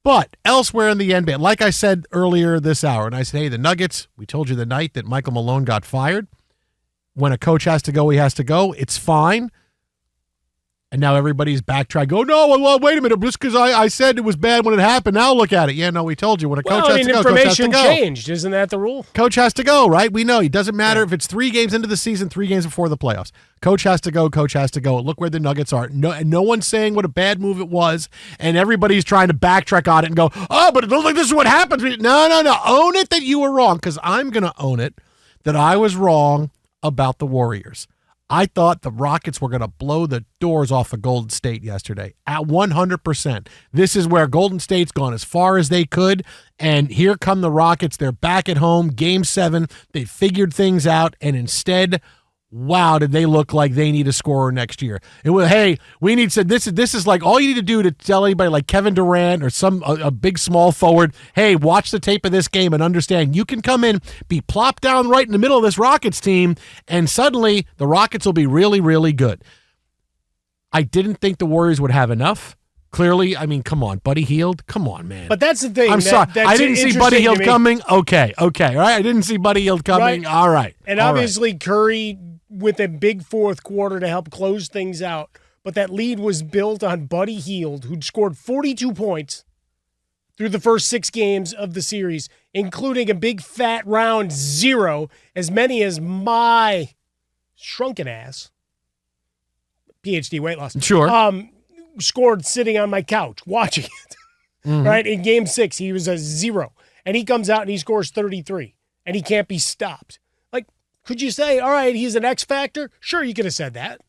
But elsewhere in the NBA, like I said earlier this hour, and I said, hey, the Nuggets, we told you the night that Michael Malone got fired. When a coach has to go, he has to go. It's fine. And now everybody's backtrack. Go, no, well, wait a minute. Just because I said it was bad when it happened, now look at it. Yeah, no, we told you. When a coach has to go, coach has to go. Information changed. Isn't that the rule? Coach has to go, right? We know. It doesn't matter if it's 3 games into the season, 3 games before the playoffs. Coach has to go. Coach has to go. Look where the Nuggets are. No one's saying what a bad move it was, and everybody's trying to backtrack on it and go, oh, but it looks like this is what happens. No. Own it that you were wrong, because I'm going to own it that I was wrong about the Warriors. I thought the Rockets were going to blow the doors off of Golden State yesterday at 100%. This is where Golden State's gone as far as they could, and here come the Rockets. They're back at home, Game 7. They figured things out, and instead, wow, did they look like they need a scorer next year. It was, hey, we need to, this is like all you need to do to tell anybody like Kevin Durant or a big small forward, hey, watch the tape of this game and understand you can come in, be plopped down right in the middle of this Rockets team, and suddenly the Rockets will be really, really good. I didn't think the Warriors would have enough. Clearly, I mean, come on, Buddy Hield, come on, man. But that's the thing. I'm sorry, I didn't see Buddy Hield coming. Okay, all right. I didn't see Buddy Hield coming. Right. All right. And obviously Curry with a big fourth quarter to help close things out. But that lead was built on Buddy Hield, who'd scored 42 points through the first 6 games of the series, including a big fat round 0, as many as my shrunken ass, PhD weight loss. Sure. Scored sitting on my couch watching it. Right? In Game 6, he was a 0. And he comes out and he scores 33. And he can't be stopped. Like, could you say, all right, he's an X factor? Sure, you could have said that.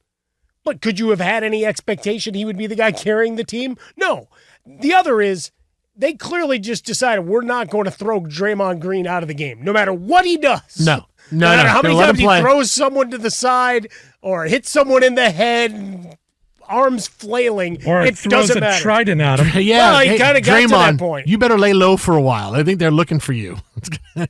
But could you have had any expectation he would be the guy carrying the team? No. The other is, they clearly just decided we're not going to throw Draymond Green out of the game, no matter what he does. No matter how many times he play. throws someone to the side or hits someone in the head, arms flailing, or it throws doesn't a matter. trident at him. Yeah, well, he kind of got to that point. You better lay low for a while. I think they're looking for you.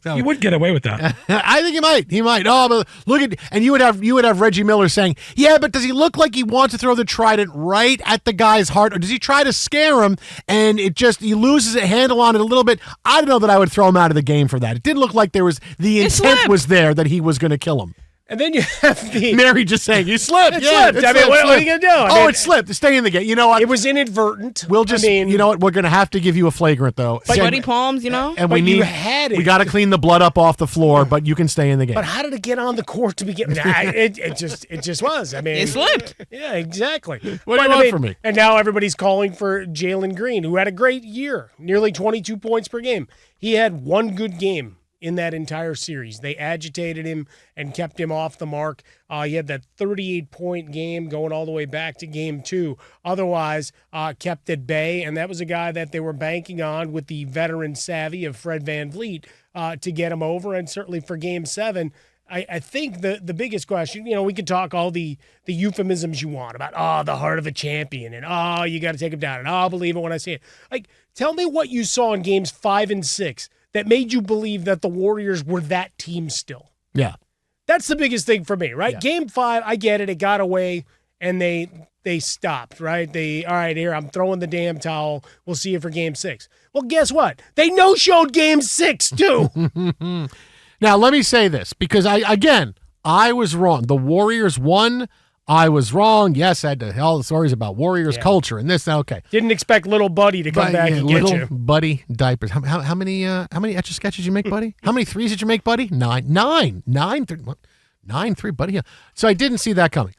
He would get away with that. I think he might. He might. Oh, but look at, and you would have Reggie Miller saying, "Yeah, but does he look like he wants to throw the trident right at the guy's heart, or does he try to scare him and he loses a handle on it a little bit?" I don't know that I would throw him out of the game for that. It didn't look like the intent was there that he was going to kill him. And then you have the... Mary just saying, you slipped. It slipped. I mean, what are you going to do? It slipped. Stay in the game. You know what? It was inadvertent. We'll just, you know what? We're going to have to give you a flagrant, though. Sweaty palms, you know? And you had it. We got to clean the blood up off the floor, but you can stay in the game. But how did it get on the court to begin? It just was. I mean, it slipped. Yeah, exactly. What do you want from me? And now everybody's calling for Jalen Green, who had a great year, nearly 22 points per game. He had one good game in that entire series. They agitated him and kept him off the mark. He had that 38-point game going all the way back to Game 2. Otherwise, kept at bay, and that was a guy that they were banking on with the veteran savvy of Fred VanVleet to get him over, and certainly for Game 7, I think the biggest question, we could talk all the euphemisms you want about, the heart of a champion, and, you got to take him down, and I'll believe it when I see it. Like, tell me what you saw in Games 5 and 6 that made you believe that the Warriors were that team still. Yeah. That's the biggest thing for me, right? Yeah. Game 5, I get it. It got away, and they stopped, right? All right, here, I'm throwing the damn towel. We'll see you for Game 6. Well, guess what? They no-showed Game 6, too. Now, let me say this, because I was wrong. The Warriors won. I was wrong. Yes, I had to tell the stories about Warriors culture and this. Okay. Didn't expect little Buddy to come back and get little you. Buddy diapers. How many Etch-a-Sketches did you make, Buddy? How many threes did you make, Buddy? Nine, 3, Buddy. Yeah. So I didn't see that coming.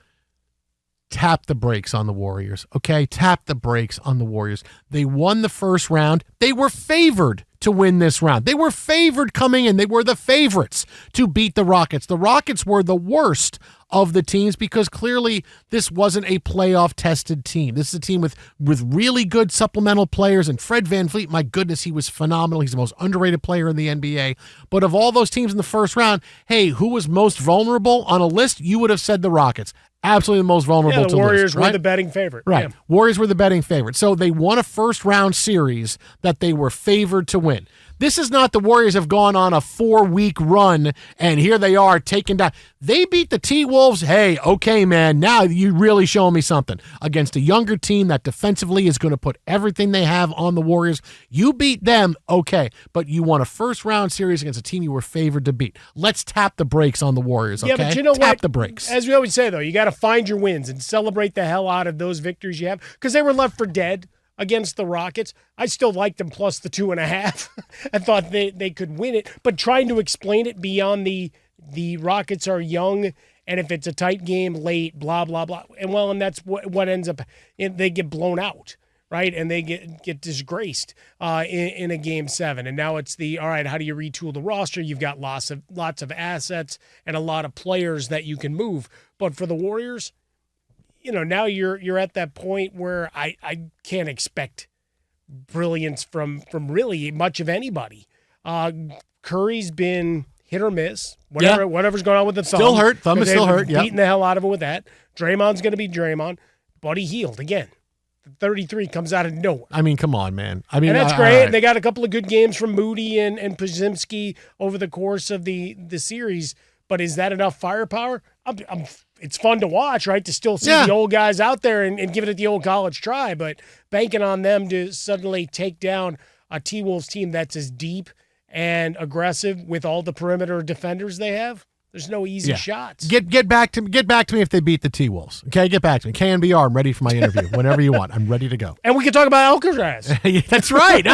Tap the brakes on the Warriors, okay? Tap the brakes on the Warriors. They won the first round. They were favored to win this round. They were favored coming in. They were the favorites to beat the Rockets. The Rockets were the worst of the teams because clearly this wasn't a playoff-tested team. This is a team with really good supplemental players, and Fred VanVleet, my goodness, he was phenomenal. He's the most underrated player in the NBA. But of all those teams in the first round, hey, who was most vulnerable on a list? You would have said the Rockets. Absolutely the most vulnerable to the Warriors list, right? were the betting favorite. Right. Yeah. Warriors were the betting favorite. So they won a first-round series that they were favored to win. This is not the Warriors have gone on a 4-week run, and here they are taking down. They beat the T-Wolves. Hey, okay, man, now you really showing me something. Against a younger team that defensively is going to put everything they have on the Warriors. You beat them, okay, but you won a first-round series against a team you were favored to beat. Let's tap the brakes on the Warriors, okay? Yeah, but you know tap what? the brakes. As we always say, though, you got to find your wins and celebrate the hell out of those victories you have, because they were left for dead against the Rockets. I still liked them plus the 2.5. I thought they could win it, but trying to explain it beyond the Rockets are young, and if it's a tight game late, blah, blah, blah. And that's what ends up, they get blown out, right? And they get disgraced in a game 7. And now it's all right, how do you retool the roster? You've got lots of assets and a lot of players that you can move. But for the Warriors, now you're at that point where I can't expect brilliance from really much of anybody. Curry's been hit or miss. Whatever's going on with the thumb. Still hurt. Thumb is still hurt. Beating the hell out of it with that. Draymond's going to be Draymond. But he healed again. The 33 comes out of nowhere. I mean, come on, man. I mean, and that's great. Right. They got a couple of good games from Moody and Podziemski over the course of the series. But is that enough firepower? It's fun to watch, right? To still see the old guys out there and give it the old college try, but banking on them to suddenly take down a T-Wolves team that's as deep and aggressive with all the perimeter defenders they have, there's no easy shots. Get back to me if they beat the T-Wolves. Okay, get back to me. KNBR, I'm ready for my interview. Whenever you want, I'm ready to go. And we can talk about Alcatraz. That's right.